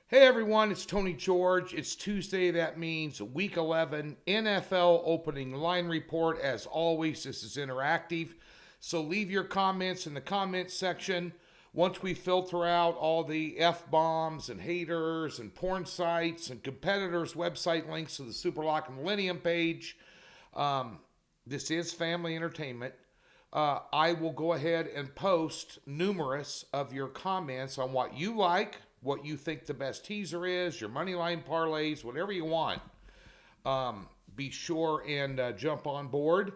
Hey everyone, it's Tony George. It's Tuesday. That means week 11 NFL opening line report. As always, this is interactive. So leave your comments in the comment section. Once we filter out all the F-bombs and haters and porn sites and competitors' website links to the Superlock and Millennium page, this is family entertainment. I will go ahead and post numerous of your comments on what you like, what you think the best teaser is, your money line parlays, whatever you want. Be sure and jump on board,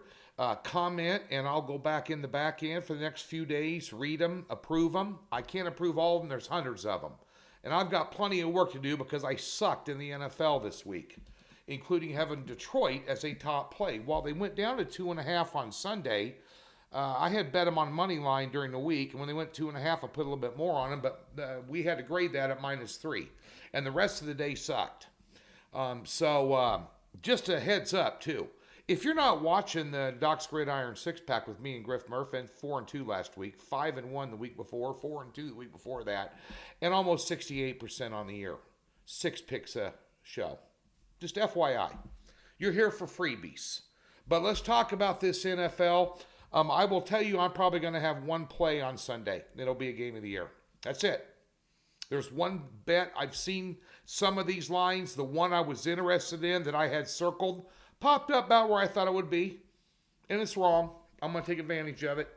comment, and I'll go back in the back end for the next few days, read them, approve them. I can't approve all of them. There's hundreds of them. And I've got plenty of work to do because I sucked in the NFL this week, including having Detroit as a top play. While they went down to 2.5 on Sunday, I had bet them on money line during the week, and when they went 2.5, I put a little bit more on them, but we had to grade that at -3, and the rest of the day sucked. Just a heads up too. If you're not watching the Doc's Gridiron 6-pack with me and Griff Murphy, 4-2 last week, 5-1 the week before, 4-2 the week before that, and almost 68% on the year. 6 picks a show. Just FYI. You're here for freebies. But let's talk about this NFL. I will tell you I'm probably going to have one play on Sunday. It'll be a game of the year. That's it. There's one bet. I've seen some of these lines. The one I was interested in that I had circled popped up about where I thought it would be. And it's wrong. I'm going to take advantage of it.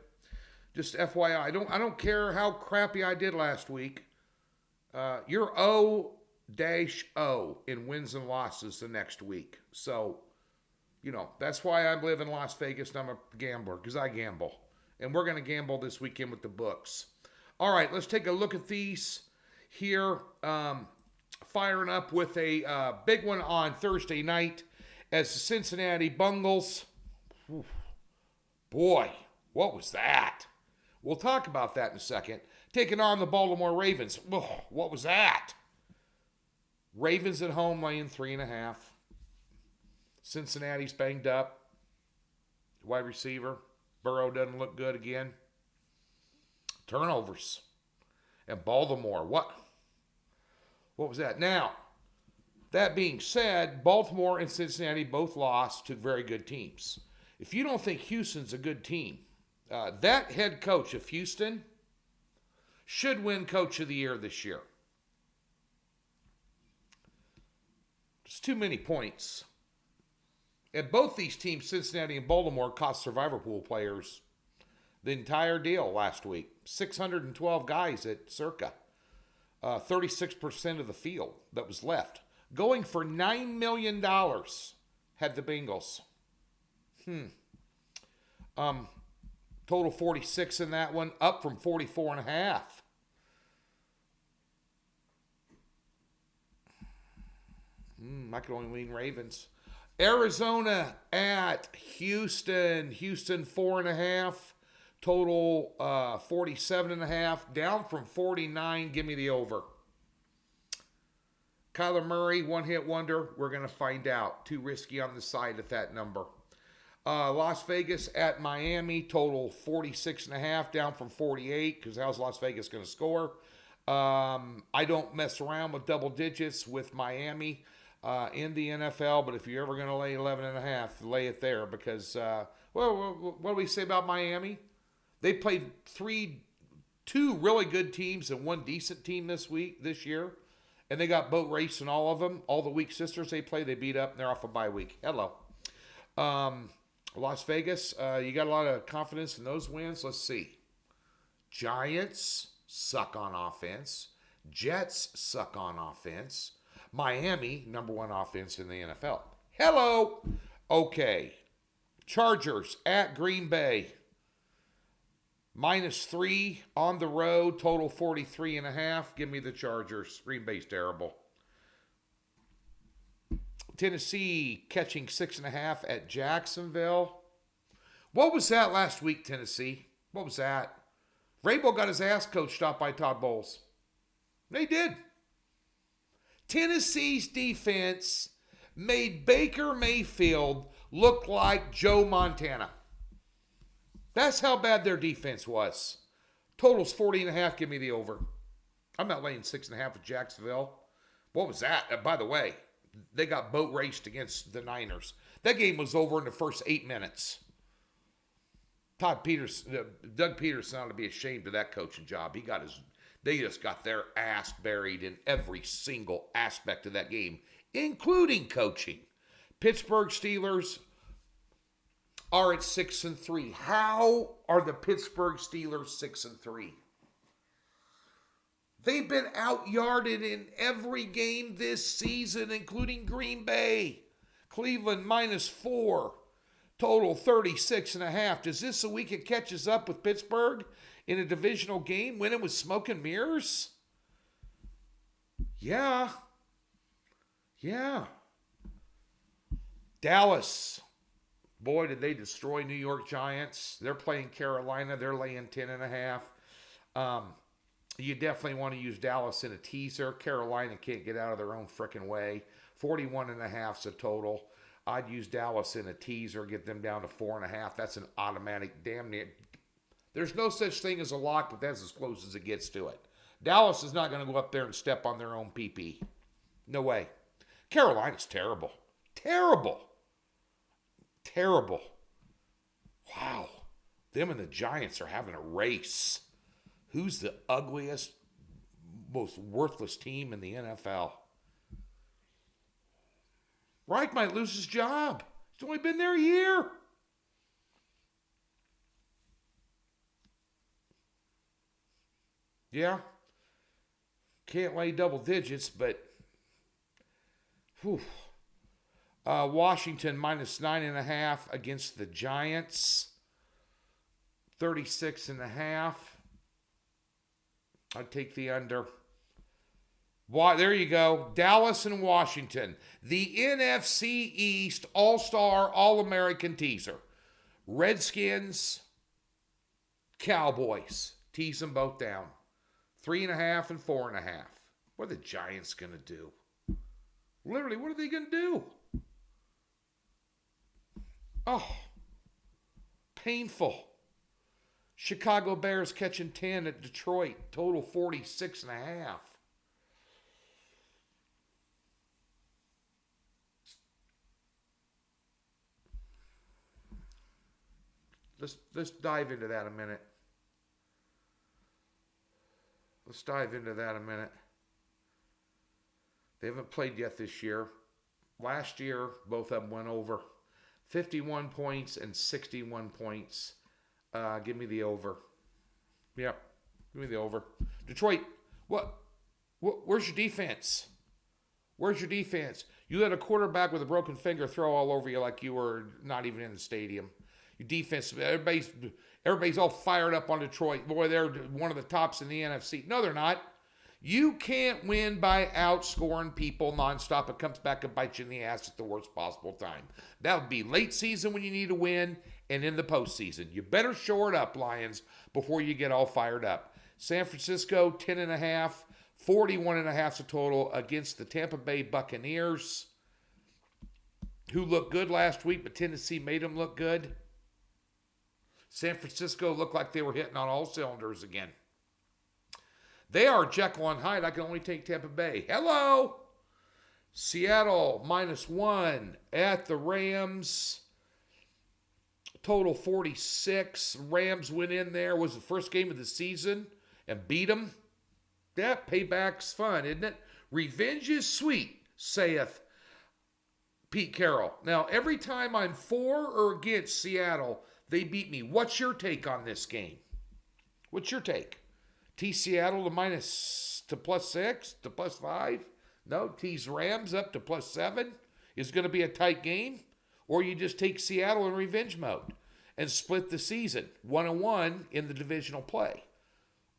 Just FYI. I don't care how crappy I did last week. You're O-O in wins and losses the next week. So, that's why I live in Las Vegas and I'm a gambler, because I gamble. And we're going to gamble this weekend with the books. All right, let's take a look at these here. Firing up with a big one on Thursday night as the Cincinnati Bengals. Boy, what was that? We'll talk about that in a second. Taking on the Baltimore Ravens. What was that? Ravens at home laying 3.5. Cincinnati's banged up. Wide receiver. Burrow doesn't look good again. Turnovers. And Baltimore. What was that? Now, that being said, Baltimore and Cincinnati both lost to very good teams. If you don't think Houston's a good team, that head coach of Houston should win Coach of the Year this year. It's too many points. And both these teams, Cincinnati and Baltimore, cost Survivor Pool players the entire deal last week. 612 guys at circa. 36% of the field that was left. Going for $9 million had the Bengals. Total 46 in that one, up from 44.5. I could only lean Ravens. Arizona at Houston. Houston 4.5. Total 47.5. Down from 49. Give me the over. Kyler Murray, one-hit wonder. We're going to find out. Too risky on the side at that number. Las Vegas at Miami. Total 46.5. Down from 48. Because how's Las Vegas going to score? I don't mess around with double digits with Miami in the NFL, but if you're ever going to lay 11.5, lay it there because, what do we say about Miami? They played two really good teams and one decent team this year, and they got boat racing all of them. All the weak sisters they play, they beat up, and they're off a bye week. Hello. Las Vegas, you got a lot of confidence in those wins. Let's see. Giants suck on offense. Jets suck on offense. Miami, number 1 offense in the NFL. Hello. Okay. Chargers at Green Bay. -3 on the road. Total 43.5. Give me the Chargers. Green Bay's terrible. Tennessee catching 6.5 at Jacksonville. What was that last week, Tennessee? What was that? Vrabel got his ass coached off by Todd Bowles. They did. Tennessee's defense made Baker Mayfield look like Joe Montana. That's how bad their defense was. Total's 40.5. Give me the over. I'm not laying 6.5 with Jacksonville. What was that? By the way, they got boat raced against the Niners. That game was over in the first 8 minutes. Doug Peterson ought to be ashamed of that coaching job. They just got their ass buried in every single aspect of that game, including coaching. Pittsburgh Steelers are at 6-3. How are the Pittsburgh Steelers 6-3? They've been out-yarded in every game this season, including Green Bay. Cleveland -4. Total 36.5. Is this a week it catches up with Pittsburgh in a divisional game, winning with smoke and mirrors? Yeah. Dallas. Boy, did they destroy New York Giants. They're playing Carolina. They're laying 10.5. You definitely want to use Dallas in a teaser. Carolina can't get out of their own frickin' way. 41.5 is a total. I'd use Dallas in a teaser, get them down to 4.5. That's an automatic damn near. There's no such thing as a lock, but that's as close as it gets to it. Dallas is not going to go up there and step on their own PP. No way. Carolina's terrible. Terrible. Wow. Them and the Giants are having a race. Who's the ugliest, most worthless team in the NFL? Reich might lose his job. He's only been there a year. Yeah. Can't lay double digits, but whew. Washington -9.5 against the Giants. 36.5. I'd take the under. There you go. Dallas and Washington. The NFC East All-Star, All-American teaser. Redskins, Cowboys. Tease them both down. 3.5 and 4.5. What are the Giants going to do? Literally, what are they going to do? Oh, painful. Chicago Bears catching 10 at Detroit. Total 46.5. Let's dive into that a minute. They haven't played yet this year. Last year, both of them went over. 51 points and 61 points. Give me the over. Yep. Give me the over. Detroit, where's your defense? You let a quarterback with a broken finger throw all over you like you were not even in the stadium. Your defense, everybody's all fired up on Detroit. Boy, they're one of the tops in the NFC. No, they're not. You can't win by outscoring people nonstop. It comes back and bites you in the ass at the worst possible time. That would be late season when you need to win and in the postseason. You better shore it up, Lions, before you get all fired up. San Francisco, 10.5, 41.5 is the total against the Tampa Bay Buccaneers, who looked good last week, but Tennessee made them look good. San Francisco looked like they were hitting on all cylinders again. They are Jekyll and Hyde. I can only take Tampa Bay. Hello! Seattle -1 at the Rams. Total 46. Rams went in there. Was the first game of the season and beat them. Yeah, payback's fun, isn't it? Revenge is sweet, saith Pete Carroll. Now, every time I'm for or against Seattle, they beat me. What's your take on this game? What's your take? Tease Seattle to +6 to +5? No, tease Rams up to +7. Is going to be a tight game? Or you just take Seattle in revenge mode and split the season 1-1 in the divisional play.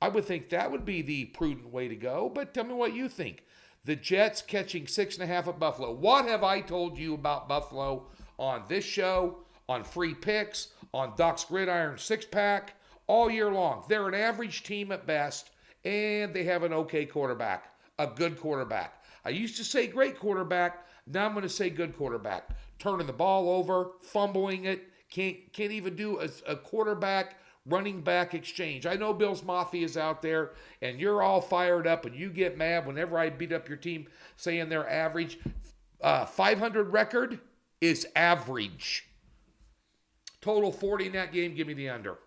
I would think that would be the prudent way to go, but tell me what you think. The Jets catching 6.5 at Buffalo. What have I told you about Buffalo on this show, on Free Picks, on Doc's Gridiron 6-pack, all year long? They're an average team at best, and they have an okay quarterback, a good quarterback. I used to say great quarterback. Now I'm going to say good quarterback. Turning the ball over, fumbling it, can't even do a quarterback running back exchange. I know Bills Mafia is out there, and you're all fired up, and you get mad whenever I beat up your team saying they're average. 500 record is average. Total 40 in that game. Give me the under.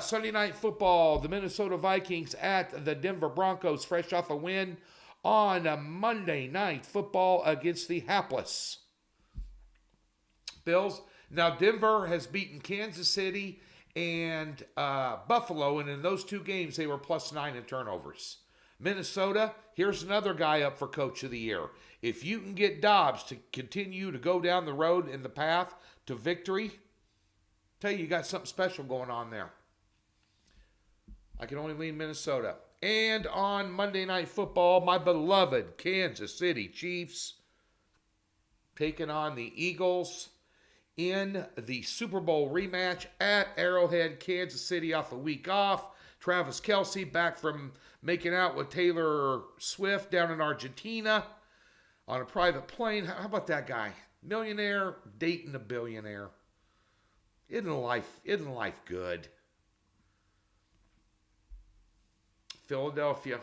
Sunday Night Football, the Minnesota Vikings at the Denver Broncos, fresh off a win on a Monday Night Football against the hapless Bills. Now, Denver has beaten Kansas City and Buffalo, and in those two games, they were +9 in turnovers. Minnesota, here's another guy up for Coach of the Year. If you can get Dobbs to continue to go down the road in the path to victory, tell you got something special going on there. I can only lean Minnesota. And on Monday Night Football, my beloved Kansas City Chiefs taking on the Eagles in the Super Bowl rematch at Arrowhead, Kansas City off a week off. Travis Kelce back from making out with Taylor Swift down in Argentina on a private plane. How about that guy? Millionaire dating a billionaire. Isn't life good? Philadelphia.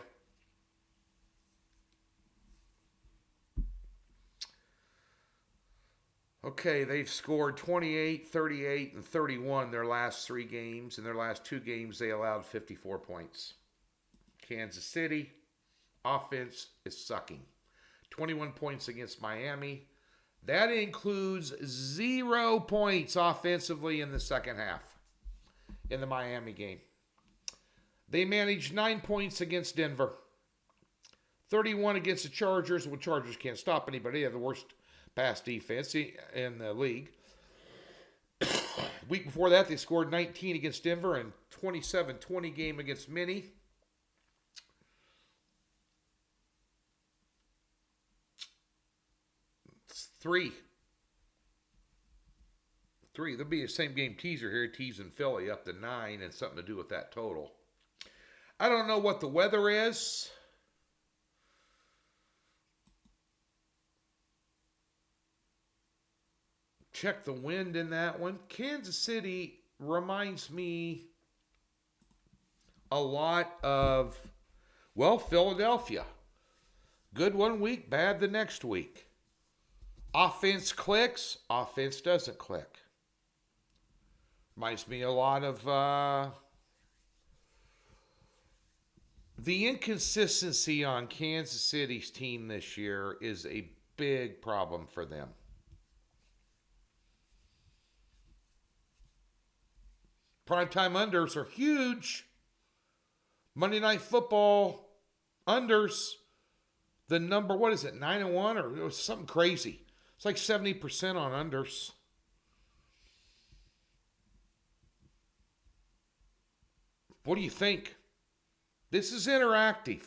Okay, they've scored 28, 38, and 31 their last 3 games. In their last 2 games, they allowed 54 points. Kansas City, offense is sucking. 21 points against Miami. That includes 0 points offensively in the second half in the Miami game. They managed 9 points against Denver. 31 against the Chargers. Well, Chargers can't stop anybody. They have the worst pass defense in the league. Week before that, they scored 19 against Denver and 27-20 game against Minnie. It's 3. There'll be a same game teaser here, teasing Philly up to 9 and something to do with that total. I don't know what the weather is. Check the wind in that one. Kansas City reminds me a lot of, well, Philadelphia. Good one week, bad the next week. Offense clicks, offense doesn't click. Reminds me a lot of the inconsistency on Kansas City's team this year is a big problem for them. Primetime unders are huge. Monday Night Football unders, the number, what is it, 9-1 or it was something crazy. It's like 70% on unders. What do you think? This is interactive.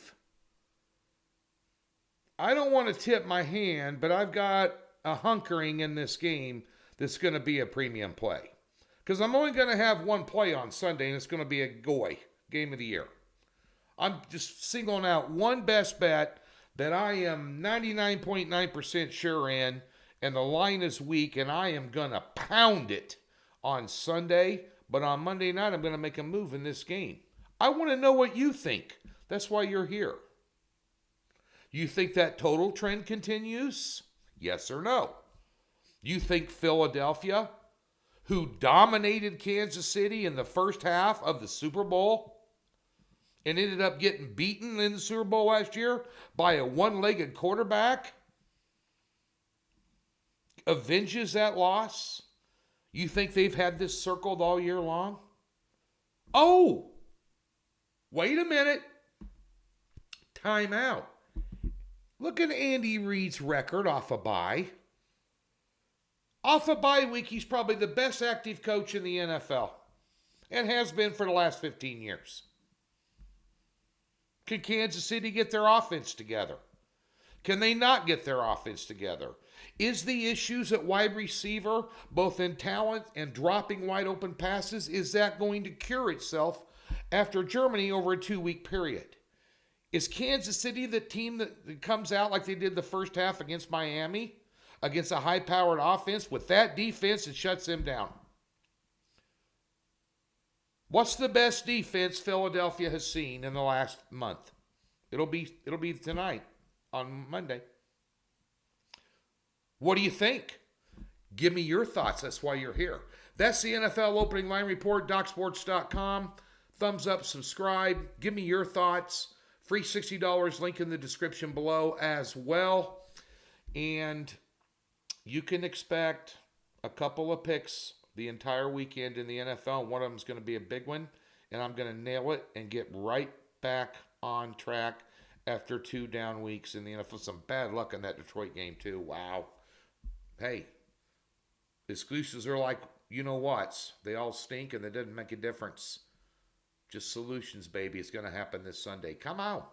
I don't want to tip my hand, but I've got a hunkering in this game that's going to be a premium play. Because I'm only going to have one play on Sunday, and it's going to be a GOY, Game of the Year. I'm just singling out one best bet that I am 99.9% sure in, and the line is weak, and I am going to pound it on Sunday. But on Monday night, I'm going to make a move in this game. I want to know what you think. That's why you're here. You think that total trend continues? Yes or no? You think Philadelphia, who dominated Kansas City in the first half of the Super Bowl and ended up getting beaten in the Super Bowl last year by a one-legged quarterback, avenges that loss? You think they've had this circled all year long? Oh! Wait a minute. Time out. Look at Andy Reid's record off a bye. Off a bye week, he's probably the best active coach in the NFL. And has been for the last 15 years. Can Kansas City get their offense together? Can they not get their offense together? Is the issues at wide receiver, both in talent and dropping wide open passes, is that going to cure itself after Germany over a 2-week period? Is Kansas City the team that comes out like they did the first half against Miami, against a high-powered offense with that defense that shuts them down? What's the best defense Philadelphia has seen in the last month? It'll be tonight on Monday. What do you think? Give me your thoughts. That's why you're here. That's the NFL opening line report, DocSports.com. Thumbs up, subscribe. Give me your thoughts. Free $60, link in the description below as well. And you can expect a couple of picks the entire weekend in the NFL. One of them is going to be a big one, and I'm going to nail it and get right back on track after 2 down weeks in the NFL. Some bad luck in that Detroit game, too. Wow. Hey, excuses are like, you-know-whats. They all stink, and they didn't make a difference. Just solutions, baby. It's going to happen this Sunday. Come out.